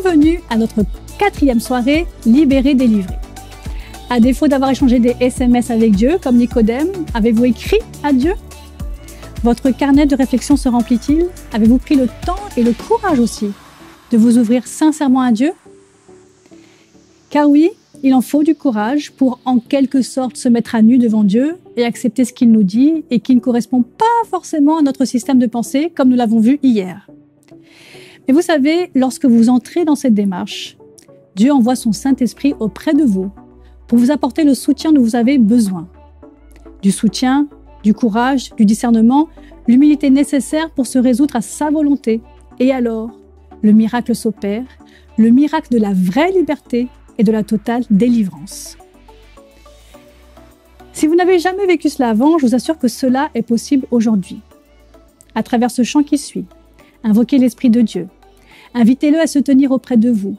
bienvenue à notre 4e soirée Libéré, délivré. À défaut d'avoir échangé des SMS avec Dieu, comme Nicodème, avez-vous écrit à Dieu? Votre carnet de réflexion se remplit-il? Avez-vous pris le temps et le courage aussi de vous ouvrir sincèrement à Dieu? Car oui, il en faut du courage pour en quelque sorte se mettre à nu devant Dieu et accepter ce qu'il nous dit et qui ne correspond pas forcément à notre système de pensée comme nous l'avons vu hier. Mais vous savez, lorsque vous entrez dans cette démarche, Dieu envoie son Saint-Esprit auprès de vous pour vous apporter le soutien dont vous avez besoin. Du soutien, du courage, du discernement, l'humilité nécessaire pour se résoudre à sa volonté. Et alors, le miracle s'opère, le miracle de la vraie liberté et de la totale délivrance. Si vous n'avez jamais vécu cela avant, je vous assure que cela est possible aujourd'hui. À travers ce chant qui suit, invoquez l'Esprit de Dieu, invitez-le à se tenir auprès de vous,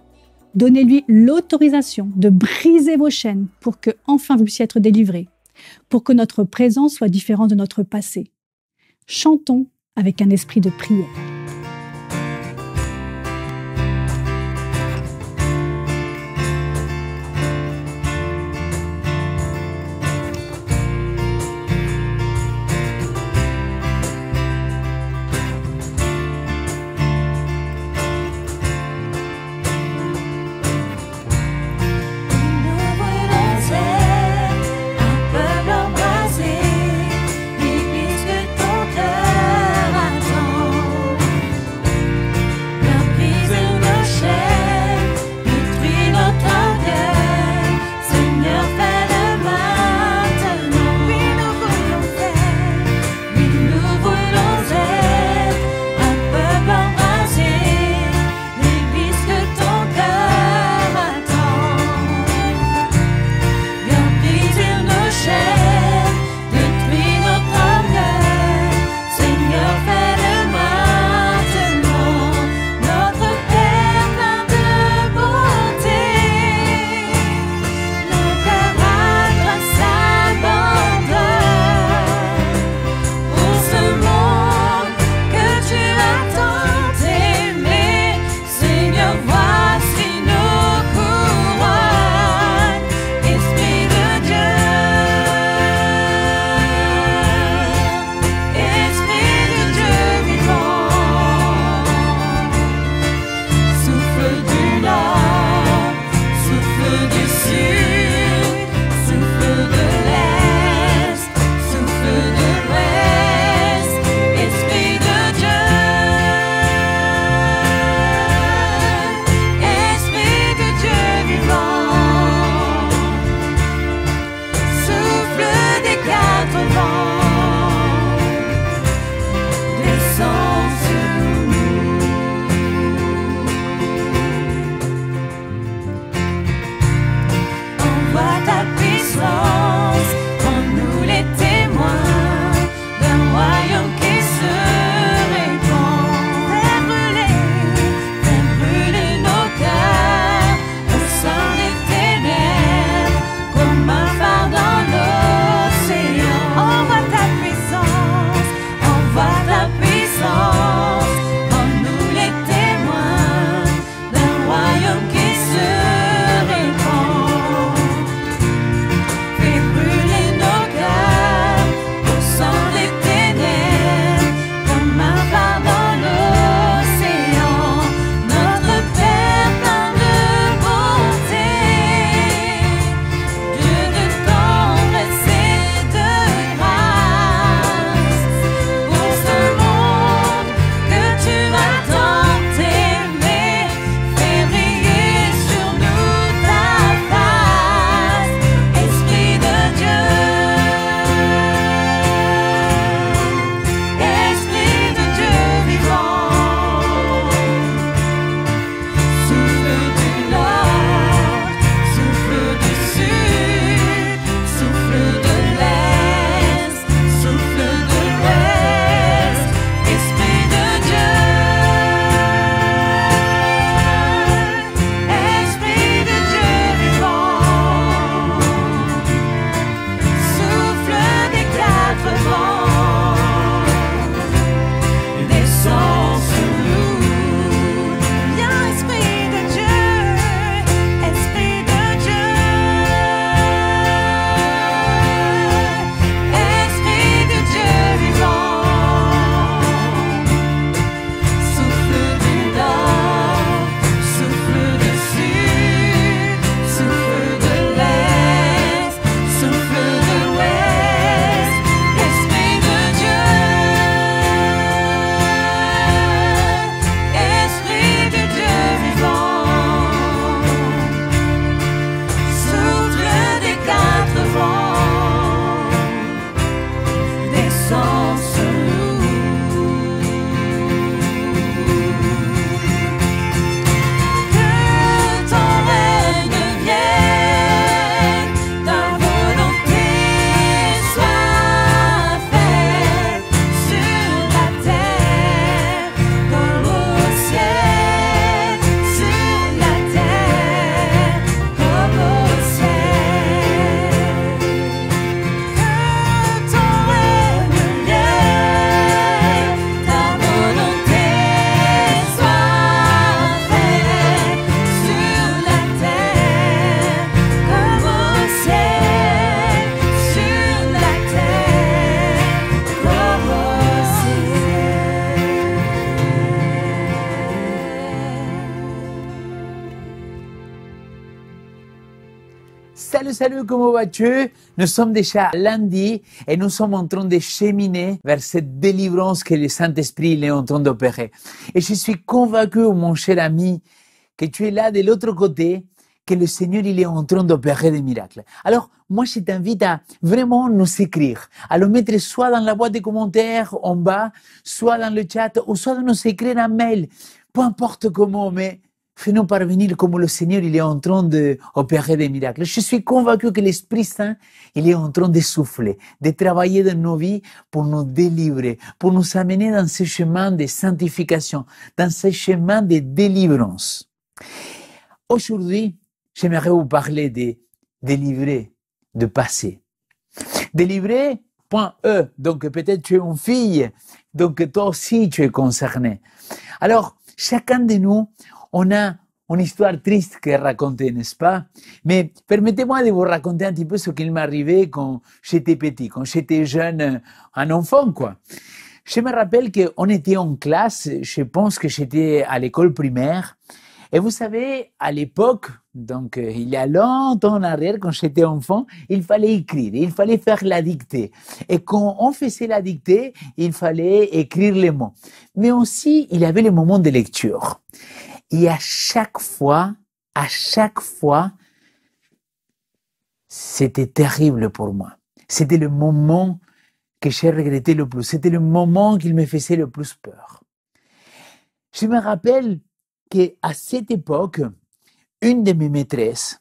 donnez-lui l'autorisation de briser vos chaînes pour que enfin vous puissiez être délivrés, pour que notre présent soit différent de notre passé. Chantons avec un esprit de prière. salut, comment vas-tu? Nous sommes déjà lundi et nous sommes en train de cheminer vers cette délivrance que le Saint-Esprit est en train d'opérer. Et je suis convaincu, mon cher ami, que tu es là de l'autre côté, que le Seigneur il est en train d'opérer des miracles. Alors, moi, je t'invite à vraiment nous écrire, à le mettre soit dans la boîte de commentaires en bas, soit dans le chat, ou soit de nous écrire un mail. Peu importe comment, mais fais-nous parvenir comme le Seigneur il est en train d'opérer des miracles. Je suis convaincu que l'Esprit Saint il est en train de souffler, de travailler dans nos vies pour nous délivrer, pour nous amener dans ce chemin de sanctification, dans ce chemin de délivrance. Aujourd'hui, j'aimerais vous parler de délivrer, de passer. Délivrer, point E. Donc peut-être tu es une fille, donc toi aussi tu es concerné. Alors, chacun de nous, on a une histoire triste à raconter, n'est-ce pas? Mais permettez-moi de vous raconter un petit peu ce qui m'est arrivé quand j'étais petit, quand j'étais jeune, un enfant, quoi. Je me rappelle qu'on était en classe, je pense que j'étais à l'école primaire, et vous savez, à l'époque, donc il y a longtemps en arrière, quand j'étais enfant, il fallait écrire, il fallait faire la dictée. Et quand on faisait la dictée, il fallait écrire les mots. Mais aussi, il y avait les moments de lecture. Et à chaque fois, c'était terrible pour moi. C'était le moment que j'ai regretté le plus. C'était le moment qui me faisait le plus peur. Je me rappelle qu'à cette époque, une de mes maîtresses,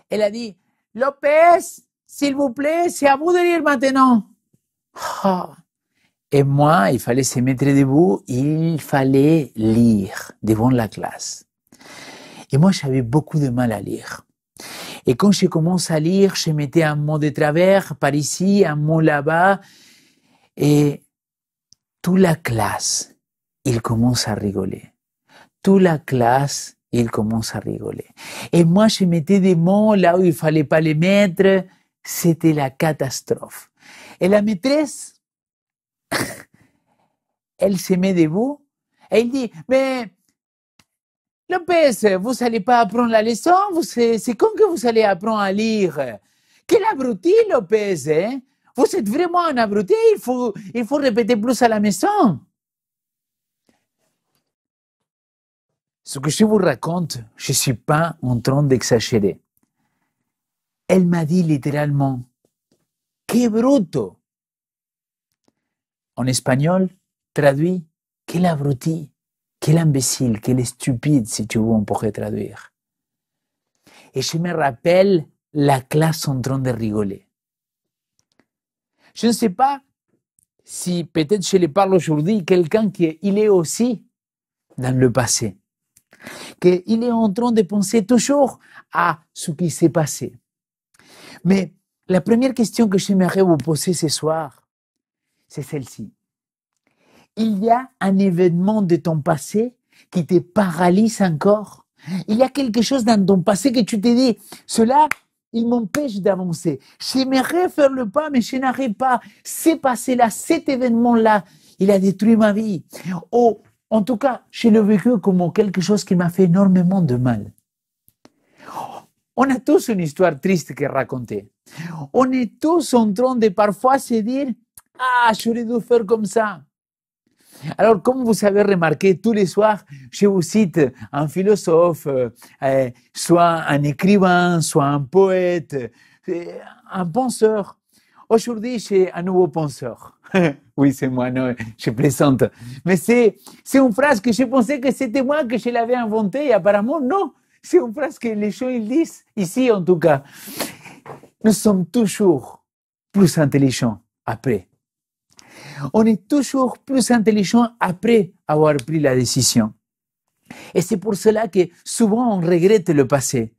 elle a dit, Lopez, s'il vous plaît, c'est à vous de lire maintenant. Oh. Et moi, il fallait se mettre debout, il fallait lire devant la classe. Et moi, j'avais beaucoup de mal à lire. Et quand je commence à lire, je mettais un mot de travers par ici, un mot là-bas, et toute la classe, il commence à rigoler. Toute la classe, il commence à rigoler. Et moi, je mettais des mots là où il fallait pas les mettre. C'était la catastrophe. Et la maîtresse, elle se met debout et elle dit, mais Lopez, vous n'allez pas apprendre la leçon, c'est quand que vous allez apprendre à lire? Quel abruti, Lopez, hein? Vous êtes vraiment un abruti, il faut répéter plus à la maison. Ce que je vous raconte, je ne suis pas en train d'exagérer. Elle m'a dit littéralement, que bruto. En espagnol, traduit, quel abruti, quel imbécile, quel stupide, si tu veux, on pourrait traduire. Et je me rappelle la classe en train de rigoler. Je ne sais pas si peut-être je les parle aujourd'hui, quelqu'un qui il est aussi dans le passé, qu'il est en train de penser toujours à ce qui s'est passé. Mais la première question que j'aimerais vous poser ce soir, c'est celle-ci. Il y a un événement de ton passé qui te paralyse encore. Il y a quelque chose dans ton passé que tu te dis, cela, il m'empêche d'avancer. J'aimerais faire le pas, mais je n'arrive pas. C'est passé-là, cet événement-là, il a détruit ma vie. Oh, en tout cas, je l'ai vécu comme quelque chose qui m'a fait énormément de mal. On a tous une histoire triste à raconter. On est tous en train de parfois se dire, ah, j'aurais dû faire comme ça. Alors, comme vous avez remarqué, tous les soirs, je vous cite un philosophe, soit un écrivain, soit un poète, un penseur. Aujourd'hui, j'ai un nouveau penseur. Oui, c'est moi, non, je plaisante. Mais c'est une phrase que je pensais que c'était moi que je l'avais inventée et apparemment, non. C'est une phrase que les gens ils disent, ici en tout cas. Nous sommes toujours plus intelligents après. On est toujours plus intelligent après avoir pris la décision. Et c'est pour cela que souvent on regrette le passé.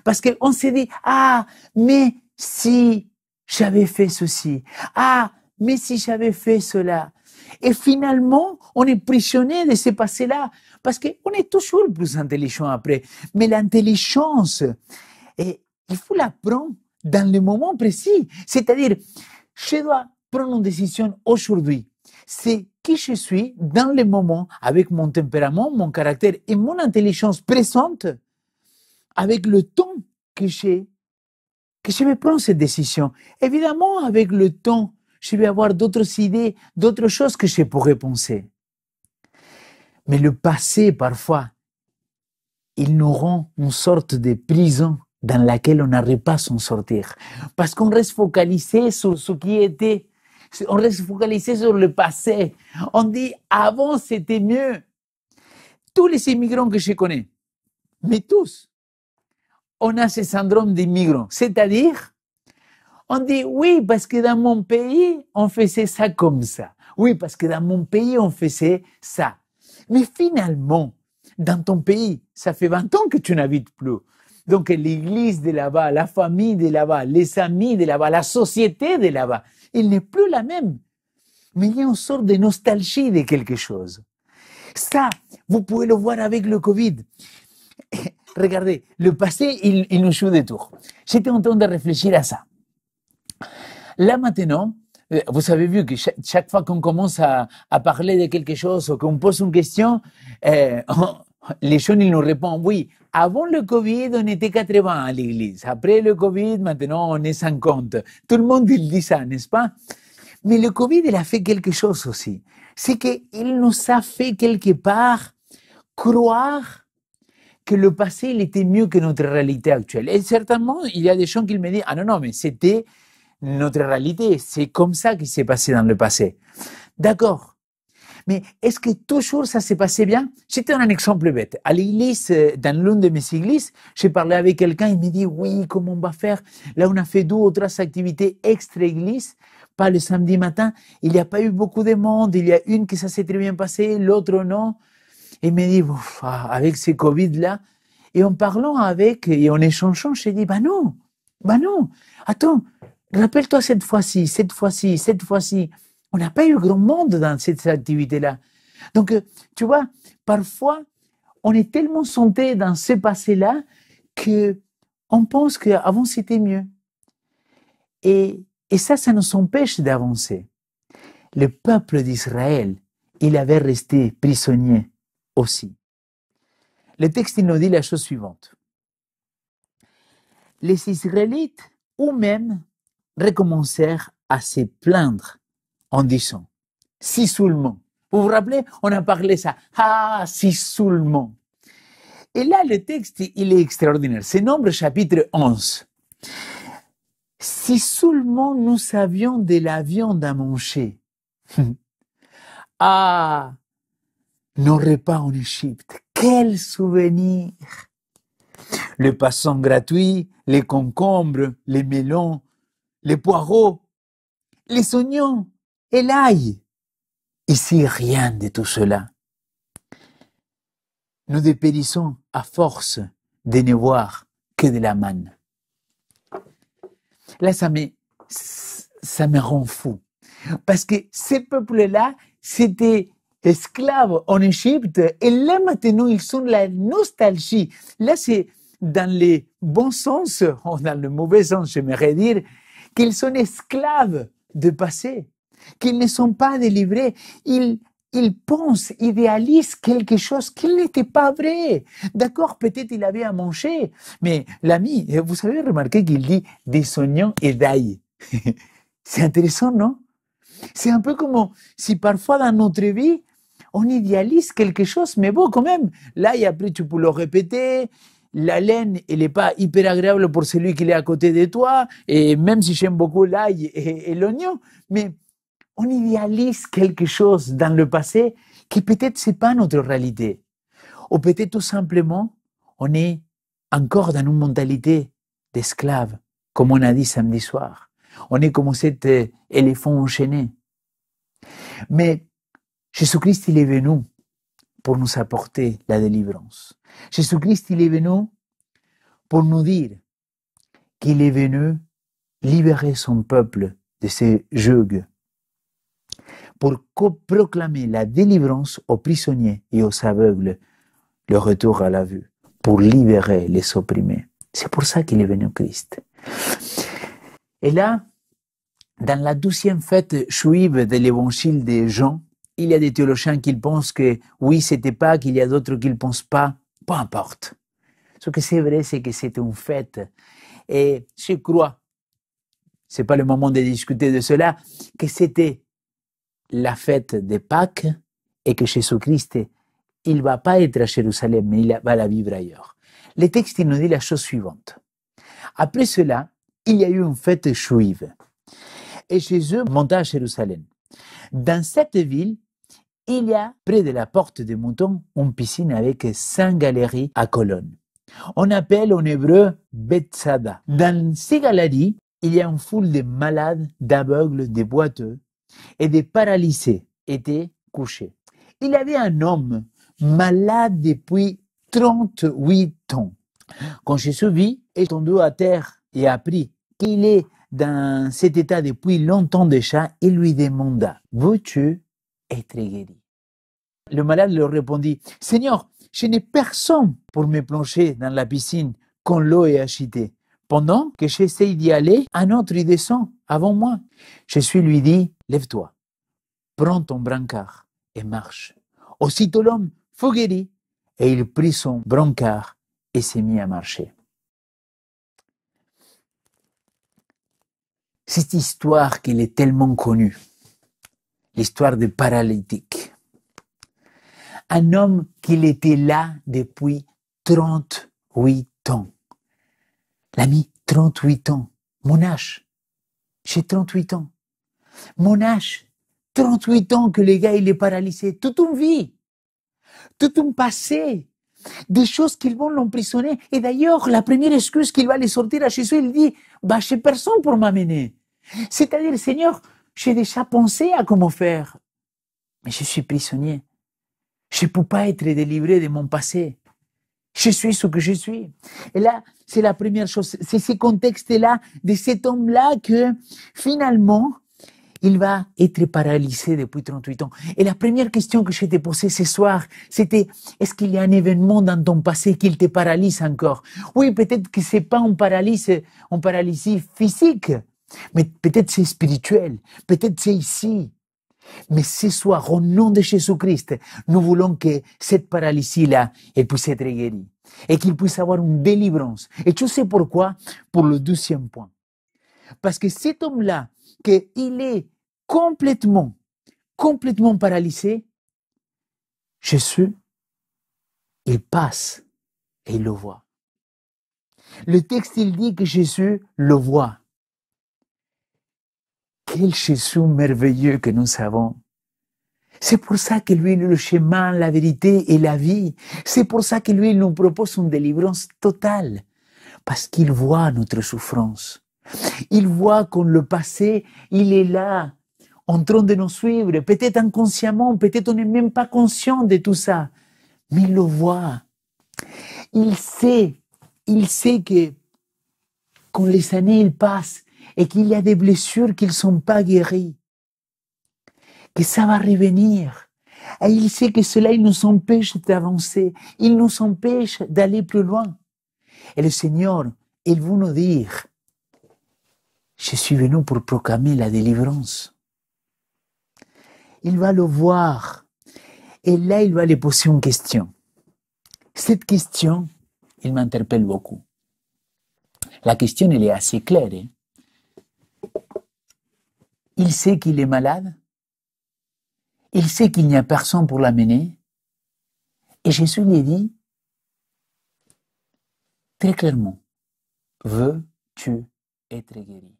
Parce qu'on se dit, ah, mais si j'avais fait ceci, ah, mais si j'avais fait cela. Et finalement, on est prisonnier de ce passé-là. Parce qu'on est toujours plus intelligent après. Mais l'intelligence, il faut la prendre dans le moment précis. C'est-à-dire, je dois prendre une décision aujourd'hui. C'est qui je suis dans le moment, avec mon tempérament, mon caractère et mon intelligence présente, avec le temps que j'ai que je vais prendre cette décision. Évidemment, avec le temps, je vais avoir d'autres idées, d'autres choses que je pourrais penser. Mais le passé, parfois, il nous rend une sorte de prison dans laquelle on n'arrive pas à s'en sortir. Parce qu'on reste focalisé sur ce qui était. On reste focalisé sur le passé. On dit, avant, c'était mieux. Tous les immigrants que je connais, mais tous, on a ce syndrome d'immigrant. C'est-à-dire, on dit, oui, parce que dans mon pays, on faisait ça comme ça. Oui, parce que dans mon pays, on faisait ça. Mais finalement, dans ton pays, ça fait 20 ans que tu n'habites plus. Donc, l'église de là-bas, la famille de là-bas, les amis de là-bas, la société de là-bas, elle n'est plus la même. Mais il y a une sorte de nostalgie de quelque chose. Ça, vous pouvez le voir avec le Covid. Regardez, le passé, il nous joue des tours. J'étais en train de réfléchir à ça. Là, maintenant, vous avez vu que chaque fois qu'on commence à parler de quelque chose ou qu'on pose une question, les gens, ils nous répondent, oui, avant le Covid, on était 80 à l'église. Après le Covid, maintenant, on est 50. Tout le monde, il dit ça, n'est-ce pas? Mais le Covid, il a fait quelque chose aussi. C'est qu'il nous a fait quelque part croire que le passé, il était mieux que notre réalité actuelle. Et certainement, il y a des gens qui me disent, ah non, mais c'était notre réalité. C'est comme ça qui s'est passé dans le passé. D'accord. Mais est-ce que toujours ça s'est passé bien? J'étais un exemple bête. À l'église, dans l'une de mes églises, j'ai parlé avec quelqu'un, il me dit, oui, comment on va faire? Là, on a fait 2 ou 3 activités extra-église, pas le samedi matin. Il n'y a pas eu beaucoup de monde. Il y a une que ça s'est très bien passé, l'autre non. Il me dit, avec ce Covid-là, et en parlant avec, et en échangeant, j'ai dit, bah non, attends, rappelle-toi cette fois-ci, on n'a pas eu grand monde dans cette activité-là. Donc, tu vois, parfois, on est tellement santé dans ce passé-là que on pense qu'avant c'était mieux. Et ça nous empêche d'avancer. Le peuple d'Israël, il avait resté prisonnier aussi. Le texte, il nous dit la chose suivante. Les Israélites eux-mêmes recommencèrent à se plaindre en disant, si seulement. Vous vous rappelez, on a parlé ça. Ah, si seulement. Et là, le texte, il est extraordinaire. C'est Nombre chapitre 11. Si seulement nous avions de la viande à manger. Ah, nos repas en Égypte. Quel souvenir! Le poisson gratuit, les concombres, les melons, les poireaux, les oignons et l'ail. Ici, rien de tout cela. Nous dépérissons à force de ne voir que de la manne. Là, ça me rend fou. Parce que ces peuples-là, c'était esclaves en Égypte, et là, maintenant, ils sont la nostalgie. Là, c'est dans le bon sens, ou dans le mauvais sens, j'aimerais dire, qu'ils sont esclaves de passé, qu'ils ne sont pas délivrés. Ils pensent, idéalisent quelque chose qui n'était pas vrai. D'accord, peut-être il avait à manger, mais l'ami, vous avez remarqué qu'il dit des oignons et d'ail. C'est intéressant, non? C'est un peu comme si parfois dans notre vie, on idéalise quelque chose, mais bon, quand même, l'ail, après tu peux le répéter. La laine, elle n'est pas hyper agréable pour celui qui est à côté de toi, et même si j'aime beaucoup l'ail et l'oignon, mais on idéalise quelque chose dans le passé qui peut-être c'est pas notre réalité. Ou peut-être tout simplement, on est encore dans une mentalité d'esclave, comme on a dit samedi soir. On est comme cet éléphant enchaîné. Mais Jésus-Christ, il est venu pour nous apporter la délivrance. Jésus-Christ, il est venu pour nous dire qu'il est venu libérer son peuple de ses juges, pour proclamer la délivrance aux prisonniers et aux aveugles, le retour à la vue, pour libérer les opprimés. C'est pour ça qu'il est venu Christ. Et là, dans la 12e fête juive de l'évangile de Jean, il y a des théologiens qui pensent que oui, c'était Pâques, qu'il y a d'autres qui ne pensent pas. Peu importe. Ce que c'est vrai, c'est que c'était une fête. Et je crois, c'est pas le moment de discuter de cela, que c'était la fête de Pâques et que Jésus-Christ, il va pas être à Jérusalem, mais il va la vivre ailleurs. Le texte il nous dit la chose suivante. Après cela, il y a eu une fête juive. Et Jésus monta à Jérusalem. Dans cette ville, il y a, près de la porte des moutons, une piscine avec 5 galeries à colonnes. On appelle en hébreu Bethsada. Dans ces galeries, il y a une foule de malades, d'aveugles, de boiteux et de paralysés étaient couchés. Il y avait un homme malade depuis 38 ans. Quand Jésus vit, il est tombé à terre et apprit qu'il est dans cet état depuis longtemps déjà, il lui demanda, « Veux-tu être guéri ?» Le malade leur répondit, « Seigneur, je n'ai personne pour me plonger dans la piscine quand l'eau est agitée. Pendant que j'essaye d'y aller, un autre y descend avant moi. » Jésus lui dit, « Lève-toi, prends ton brancard et marche. » Aussitôt l'homme fut guéri et il prit son brancard et s'est mis à marcher. Cette histoire qu'elle est tellement connue, l'histoire des paralytiques. Un homme qui était là depuis 38 ans. L'ami, 38 ans. Mon âge. J'ai 38 ans. Mon âge. 38 ans que le gars, il est paralysé. Toute une vie. Tout un passé. Des choses qui vont l'emprisonner. Et d'ailleurs, la première excuse qu'il va aller sortir à Jésus, il dit, bah, j'ai personne pour m'amener. C'est-à-dire, Seigneur, j'ai déjà pensé à comment faire. Mais je suis prisonnier. Je ne peux pas être délivré de mon passé. Je suis ce que je suis. Et là, c'est la première chose. C'est ce contexte-là de cet homme-là que, finalement, il va être paralysé depuis 38 ans. Et la première question que je t'ai posée ce soir, c'était, est-ce qu'il y a un événement dans ton passé qui te paralyse encore? Oui, peut-être que c'est pas une paralysie physique, mais peut-être c'est spirituel, peut-être c'est ici. Mais ce soir, au nom de Jésus-Christ, nous voulons que cette paralysie-là, elle puisse être guérie. Et qu'il puisse avoir une délivrance. Et tu sais pourquoi? Pour le 12e point. Parce que cet homme-là, qu'il est complètement paralysé, Jésus, il passe et il le voit. Le texte, il dit que Jésus le voit. Quel Jésus merveilleux que nous avons. C'est pour ça que lui, il est le chemin, la vérité et la vie. C'est pour ça que lui, il nous propose une délivrance totale. Parce qu'il voit notre souffrance. Il voit qu'on le passé, il est là, en train de nous suivre. Peut-être inconsciemment, peut-être on n'est même pas conscient de tout ça. Mais il le voit. Il sait que quand les années ils passent et qu'il y a des blessures qui ne sont pas guéries, que ça va revenir. Et il sait que cela, il nous empêche d'avancer. Il nous empêche d'aller plus loin. Et le Seigneur, il veut nous dire, je suis venu pour proclamer la délivrance. Il va le voir. Et là, il va lui poser une question. Cette question, il m'interpelle beaucoup. La question, elle est assez claire. Il sait qu'il est malade. Il sait qu'il n'y a personne pour l'amener. Et Jésus lui dit, très clairement, veux-tu être guéri?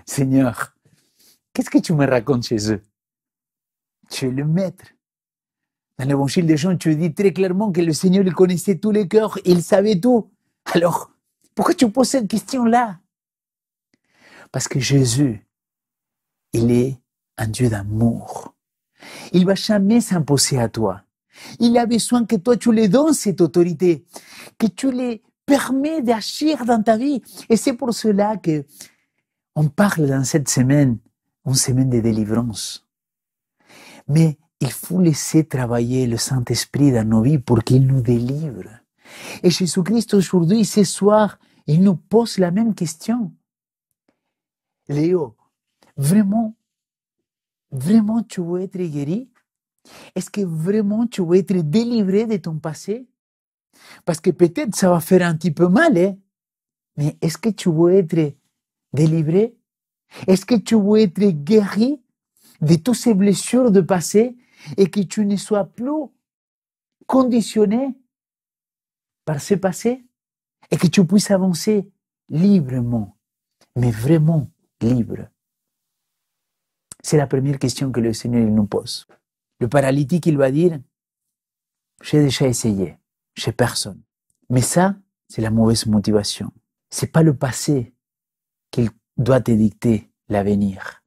Seigneur, qu'est-ce que tu me racontes, Jésus? Tu es le maître. Dans l'évangile de Jean, tu dis très clairement que le Seigneur, il connaissait tous les cœurs, il savait tout. Alors, pourquoi tu poses cette question-là? Parce que Jésus, il est un Dieu d'amour. Il ne va jamais s'imposer à toi. Il a besoin que toi, tu lui donnes cette autorité, que tu lui permets d'agir dans ta vie. Et c'est pour cela que on parle dans cette semaine, une semaine de délivrance. Mais il faut laisser travailler le Saint-Esprit dans nos vies pour qu'il nous délivre. Et Jésus-Christ, aujourd'hui, ce soir, il nous pose la même question. Léo, vraiment tu veux être guéri? Est-ce que vraiment tu veux être délivré de ton passé? Parce que peut-être ça va faire un petit peu mal, hein? Mais est-ce que tu veux être délivré? Est-ce que tu veux être guéri de toutes ces blessures de passé et que tu ne sois plus conditionné par ce passé et que tu puisses avancer librement, mais vraiment libre? C'est la première question que le Seigneur nous pose. Le paralytique, il va dire, j'ai déjà essayé, chez personne. Mais ça, c'est la mauvaise motivation. C'est pas le passé qui doit te dicter l'avenir.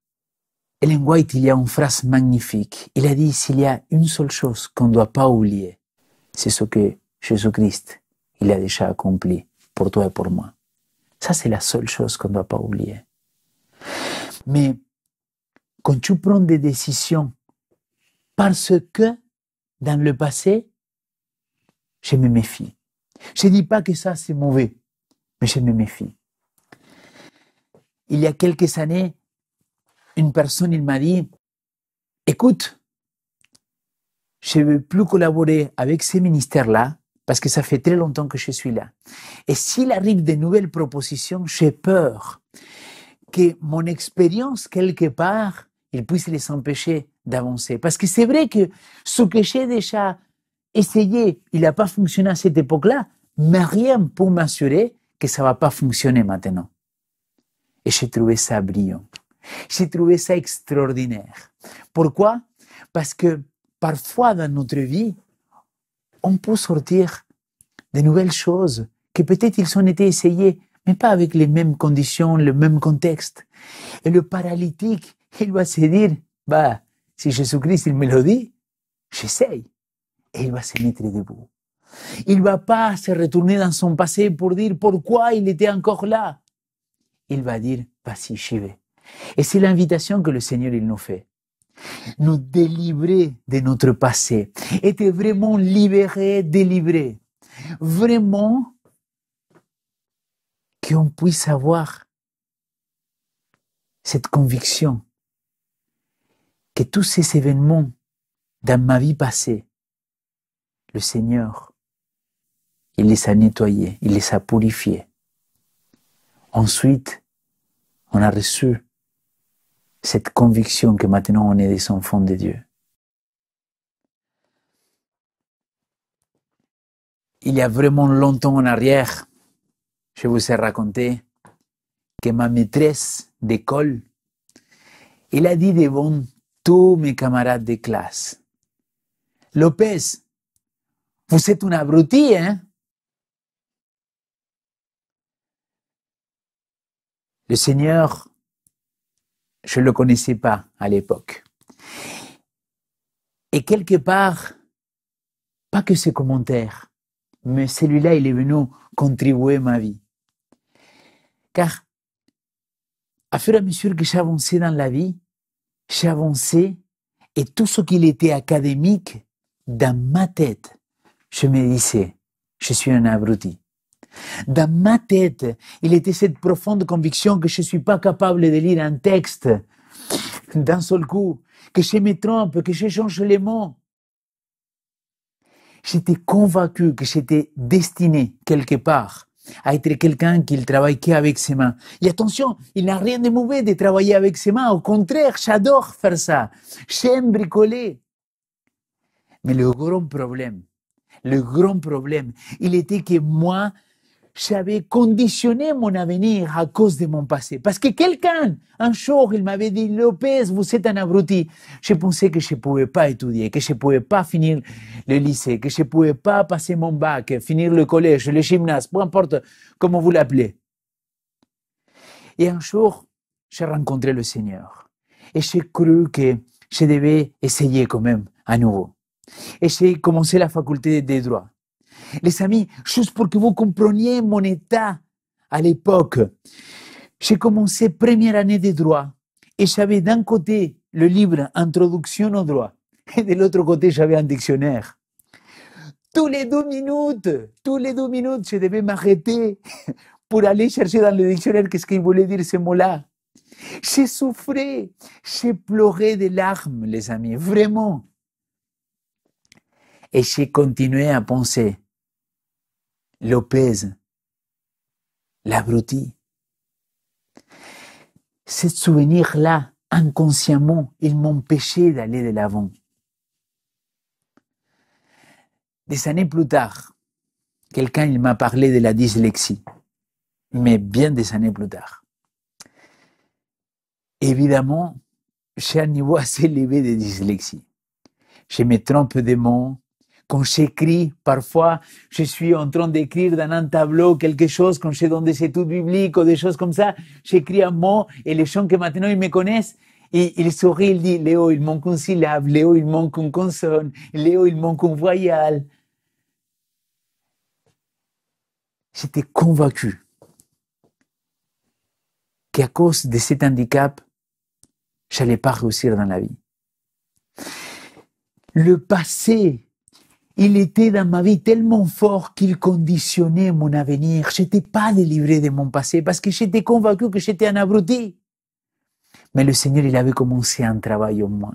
Ellen White, il y a une phrase magnifique. Il a dit, s'il y a une seule chose qu'on ne doit pas oublier, c'est ce que Jésus-Christ, il a déjà accompli pour toi et pour moi. Ça, c'est la seule chose qu'on ne doit pas oublier. Mais quand tu prends des décisions parce que dans le passé, je me méfie. Je ne dis pas que ça c'est mauvais, mais je me méfie. Il y a quelques années, une personne, il m'a dit, écoute, je ne veux plus collaborer avec ces ministères-là parce que ça fait très longtemps que je suis là. Et s'il arrive de nouvelles propositions, j'ai peur que mon expérience quelque part, il puisse les empêcher d'avancer. Parce que c'est vrai que ce que j'ai déjà essayé, il n'a pas fonctionné à cette époque-là, mais rien pour m'assurer que ça ne va pas fonctionner maintenant. Et j'ai trouvé ça brillant. J'ai trouvé ça extraordinaire. Pourquoi? Parce que parfois dans notre vie, on peut sortir de nouvelles choses que peut-être ils ont été essayées, mais pas avec les mêmes conditions, le même contexte. Et le paralytique, il va se dire, bah, si Jésus-Christ, il me le dit, j'essaye. Et il va se mettre debout. Il va pas se retourner dans son passé pour dire pourquoi il était encore là. Il va dire, vas-y, j'y vais. Et c'est l'invitation que le Seigneur, il nous fait. Nous délivrer de notre passé. Être vraiment libéré, délivré. Vraiment qu'on puisse avoir cette conviction que tous ces événements dans ma vie passée, le Seigneur, il les a nettoyés, il les a purifiés. Ensuite, on a reçu cette conviction que maintenant on est des enfants de Dieu. Il y a vraiment longtemps en arrière, je vous ai raconté que ma maîtresse d'école, elle a dit devant tous mes camarades de classe, Lopez, vous êtes un abruti, hein? Le Seigneur, je ne le connaissais pas à l'époque. Et quelque part, pas que ces commentaires, mais celui-là, il est venu contribuer à ma vie. Car, à fur et à mesure que j'avançais dans la vie, j'avançais et tout ce qu'il était académique, dans ma tête, je me disais, je suis un abruti. Dans ma tête, il était cette profonde conviction que je ne suis pas capable de lire un texte d'un seul coup, que je me trompe, que je change les mots. J'étais convaincu que j'étais destiné quelque part à être quelqu'un qui travaille qu'avec ses mains. Et attention, il n'y a rien de mauvais de travailler avec ses mains. Au contraire, j'adore faire ça. J'aime bricoler. Mais le grand problème, il était que moi, j'avais conditionné mon avenir à cause de mon passé. Parce que quelqu'un, un jour, il m'avait dit, Lopez, vous êtes un abruti. Je pensais que je ne pouvais pas étudier, que je ne pouvais pas finir le lycée, que je ne pouvais pas passer mon bac, finir le collège, le gymnase, peu importe comment vous l'appelez. Et un jour, j'ai rencontré le Seigneur. Et j'ai cru que je devais essayer quand même à nouveau. Et j'ai commencé la faculté de droit. Les amis, juste pour que vous compreniez mon état à l'époque, j'ai commencé première année de droit et j'avais d'un côté le livre Introduction au droit et de l'autre côté j'avais un dictionnaire. Tous les 2 minutes, je devais m'arrêter pour aller chercher dans le dictionnaire qu'est-ce qu'il voulait dire ce mot-là. J'ai souffert, j'ai pleuré des larmes, les amis, vraiment. Et j'ai continué à penser Lopez, l'abruti. Ce souvenir-là, inconsciemment, il m'empêchait d'aller de l'avant. Des années plus tard, quelqu'un il m'a parlé de la dyslexie, mais bien des années plus tard. Évidemment, j'ai un niveau assez élevé de dyslexie. Je me trompe de mots. Quand j'écris, parfois, je suis en train d'écrire dans un tableau quelque chose, quand je donne des études bibliques ou des choses comme ça, j'écris un mot et les gens que maintenant ils me connaissent, et ils sourient, ils disent, Léo, il manque une syllabe, Léo, il manque une consonne, Léo, il manque une voyelle. J'étais convaincu qu'à cause de cet handicap, j'allais pas réussir dans la vie. Le passé, il était dans ma vie tellement fort qu'il conditionnait mon avenir. Je n'étais pas délivré de mon passé parce que j'étais convaincu que j'étais un abruti. Mais le Seigneur, il avait commencé un travail en moi.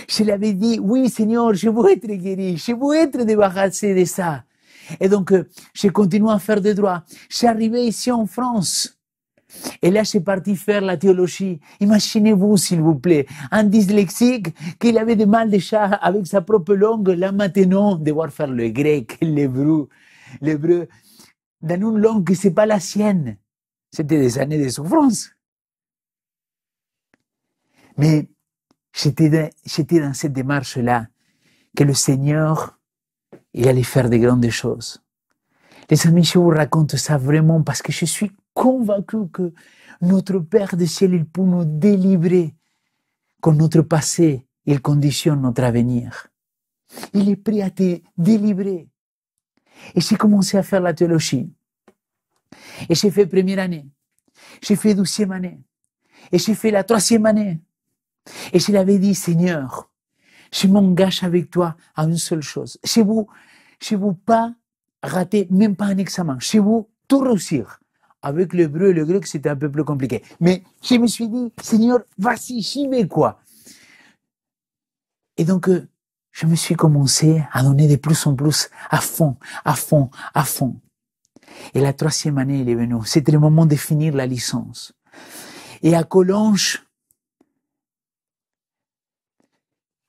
Je lui avais dit, oui Seigneur, je veux être guéri, je veux être débarrassé de ça. Et donc, j'ai continué à faire des droits. J'ai arrivé ici en France. Et là, j'ai parti faire la théologie. Imaginez-vous, s'il vous plaît, un dyslexique qui avait du mal déjà avec sa propre langue, là maintenant, devoir faire le grec, l'hébreu, dans une langue qui n'est pas la sienne. C'était des années de souffrance. Mais j'étais dans cette démarche-là, que le Seigneur, il allait faire de grandes choses. Les amis, je vous raconte ça vraiment parce que je suis convaincu que notre Père du ciel, il peut nous délivrer quand notre passé, il conditionne notre avenir. Il est prêt à te délivrer. Et j'ai commencé à faire la théologie. Et j'ai fait première année. J'ai fait 12e année. Et j'ai fait la 3e année. Et je l'avais dit, Seigneur, je m'engage avec toi à une seule chose. Je veux pas rater même pas un examen. Je veux tout réussir. Avec l'hébreu et le grec, c'était un peu plus compliqué. Mais je me suis dit, Seigneur, vas-y, j'y vais, quoi. Et donc, je me suis commencé à donner de plus en plus à fond, à fond, à fond. Et la 3e année, il est venu. C'était le moment de finir la licence. Et à Collonges,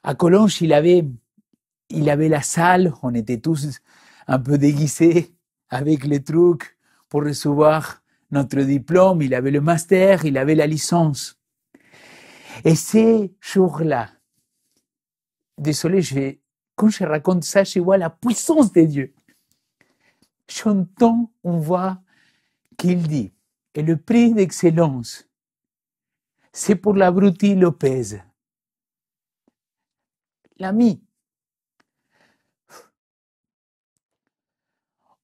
il avait la salle, on était tous un peu déguisés avec les trucs pour recevoir notre diplôme. Il avait le master, il avait la licence. Et ces jours-là, désolé, quand je raconte ça, je vois la puissance de Dieu. J'entends une voix qu'il dit, et le prix d'excellence, c'est pour l'abruti Lopez. L'ami,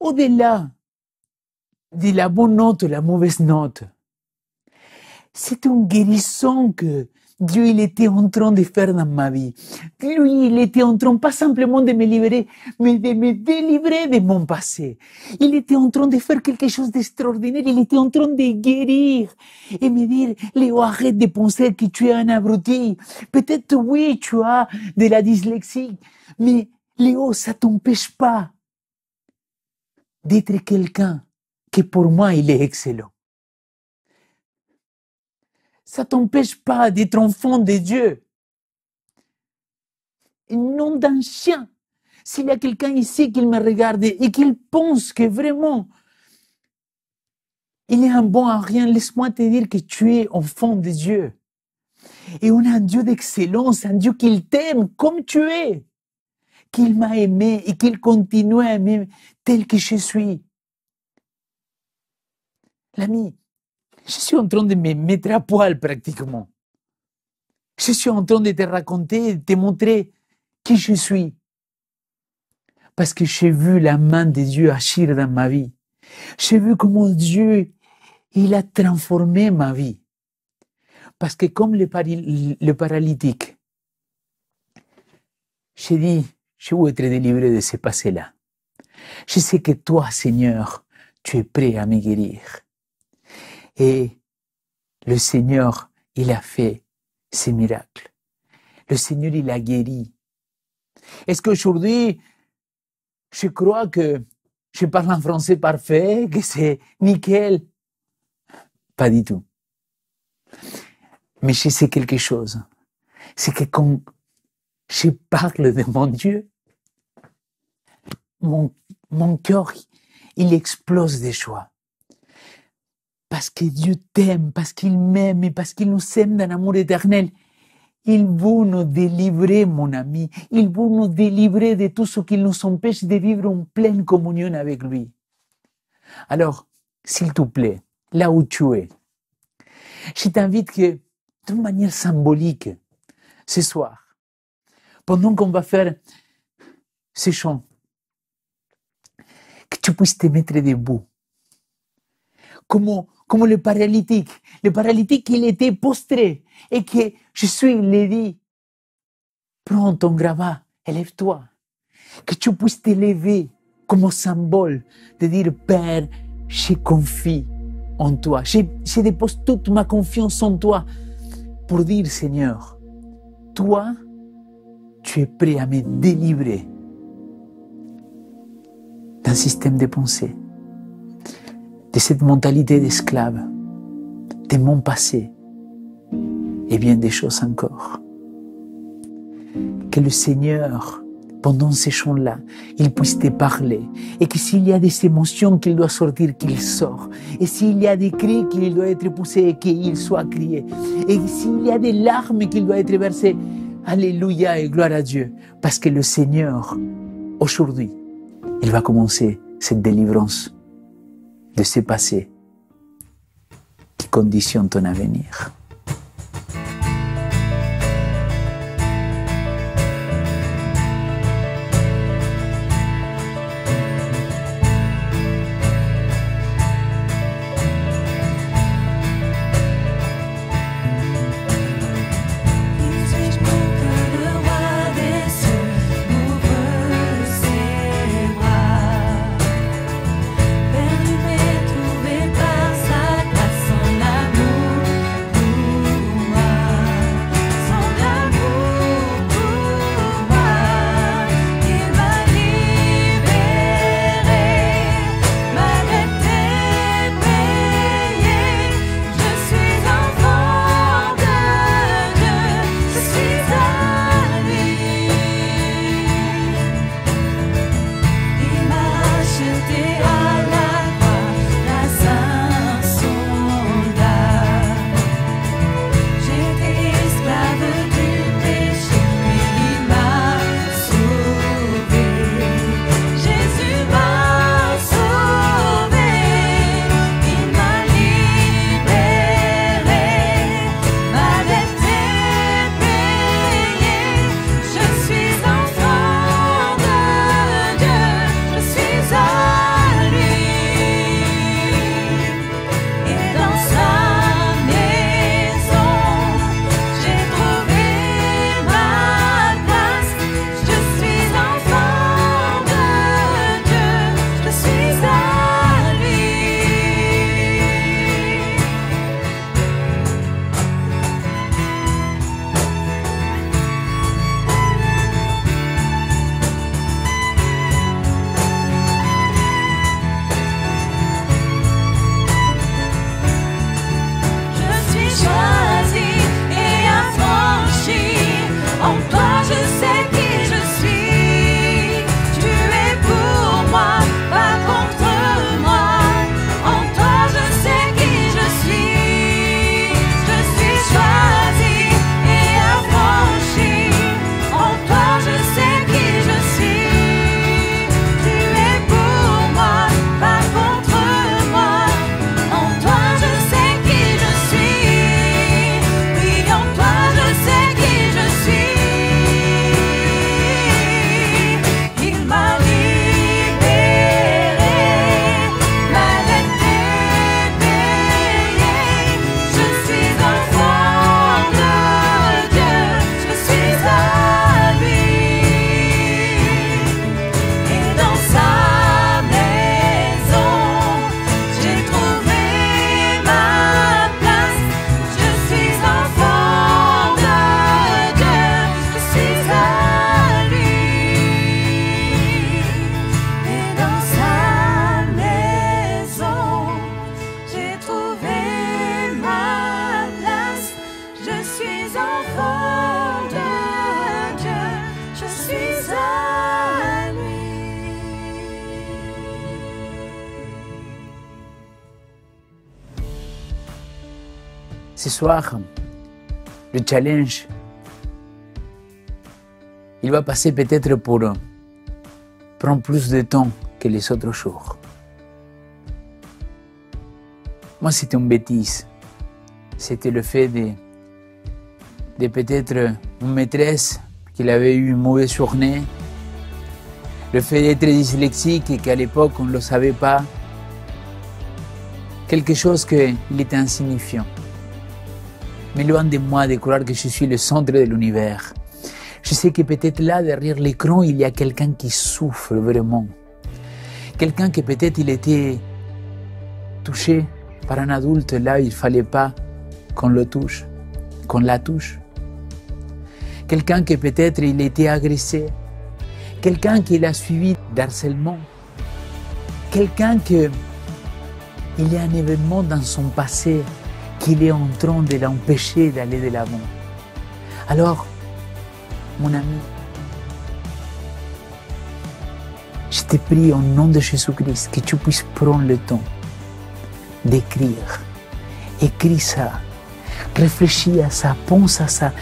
au-delà de la bonne note ou la mauvaise note, c'est une guérison que Dieu il était en train de faire dans ma vie. Lui, il était en train pas simplement de me libérer, mais de me délivrer de mon passé. Il était en train de faire quelque chose d'extraordinaire. Il était en train de guérir et me dire, Léo, arrête de penser que tu es un abruti. Peut-être oui, tu as de la dyslexie, mais Léo, ça t'empêche pas d'être quelqu'un qui pour moi, il est excellent. Ça t'empêche pas d'être enfant de Dieu. Et non d'un chien. S'il y a quelqu'un ici qui me regarde et qu'il pense que vraiment il est un bon à rien, laisse-moi te dire que tu es enfant de Dieu. Et on a un Dieu d'excellence, un Dieu qu'il t'aime comme tu es, qu'il m'a aimé et qu'il continue à aimer tel que je suis. L'ami, je suis en train de me mettre à poil pratiquement. Je suis en train de te raconter, de te montrer qui je suis. Parce que j'ai vu la main de Dieu agir dans ma vie. J'ai vu comment Dieu, il a transformé ma vie. Parce que comme le paralytique, j'ai dit, je veux être délivré de ce passé-là. Je sais que toi, Seigneur, tu es prêt à me guérir. Et le Seigneur, il a fait ces miracles. Le Seigneur, il a guéri. Est-ce qu'aujourd'hui, je crois que je parle un français parfait, que c'est nickel. Pas du tout. Mais je sais quelque chose. C'est que quand je parle de mon Dieu, mon cœur, il explose de joie. Parce que Dieu t'aime, parce qu'il m'aime et parce qu'il nous aime d'un amour éternel. Il veut nous délivrer, mon ami. Il veut nous délivrer de tout ce qui nous empêche de vivre en pleine communion avec lui. Alors, s'il te plaît, là où tu es, je t'invite que, d'une manière symbolique, ce soir, pendant qu'on va faire ces chants, que tu puisses te mettre debout. Comme le paralytique. Le paralytique, il était postré. Et que Jésus lui dit, prends ton grabat et lève-toi. Que tu puisses te lever comme symbole de dire, Père, je confie en toi. Je dépose toute ma confiance en toi pour dire, Seigneur, toi, tu es prêt à me délivrer d'un système de pensée, de cette mentalité d'esclave, de mon passé et bien des choses encore. Que le Seigneur, pendant ces chants-là, il puisse te parler et que s'il y a des émotions qu'il doit sortir, qu'il sort. Et s'il y a des cris qu'il doit être poussé, qu'il soit crié. Et s'il y a des larmes qu'il doit être versées, alléluia et gloire à Dieu. Parce que le Seigneur, aujourd'hui, il va commencer cette délivrance de ce passé qui conditionne ton avenir. Perdu mais trouvé par sa grâce, son amour. Ce soir, le challenge, il va passer peut-être pour prendre plus de temps que les autres jours. Moi, c'était une bêtise. C'était le fait de peut-être une maîtresse qui avait eu une mauvaise journée, le fait d'être dyslexique et qu'à l'époque on ne le savait pas, quelque chose qui était insignifiant. Mais loin de moi de croire que je suis le centre de l'univers. Je sais que peut-être là, derrière l'écran, il y a quelqu'un qui souffre vraiment. Quelqu'un qui peut-être il était touché par un adulte, là il ne fallait pas qu'on le touche, qu'on la touche. Quelqu'un qui peut-être il était agressé. Quelqu'un qui a suivi d'harcèlement. Quelqu'un qui il y a un événement dans son passé qui est en train de l'empêcher d'aller de l'avant. Alors, mon ami, je te prie au nom de Jésus-Christ que tu puisses prendre le temps d'écrire. Écris ça, réfléchis à ça, pense à ça,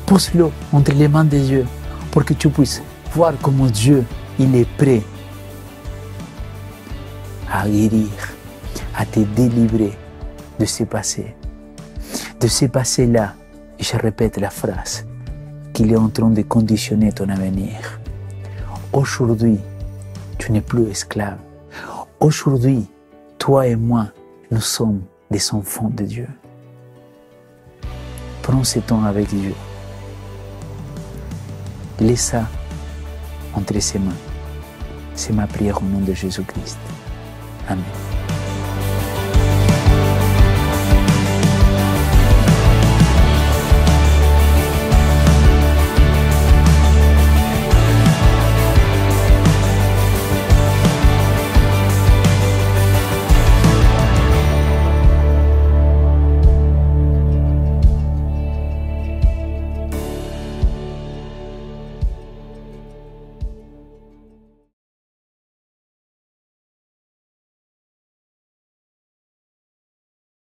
pose-le entre les mains de Dieu pour que tu puisses voir comment Dieu il est prêt à guérir, à te délivrer de ce passé. De ce passé-là, je répète la phrase, qu'il est en train de conditionner ton avenir. Aujourd'hui, tu n'es plus esclave. Aujourd'hui, toi et moi, nous sommes des enfants de Dieu. Prends ce temps avec Dieu. Laisse ça entre ses mains. C'est ma prière au nom de Jésus-Christ. Amen.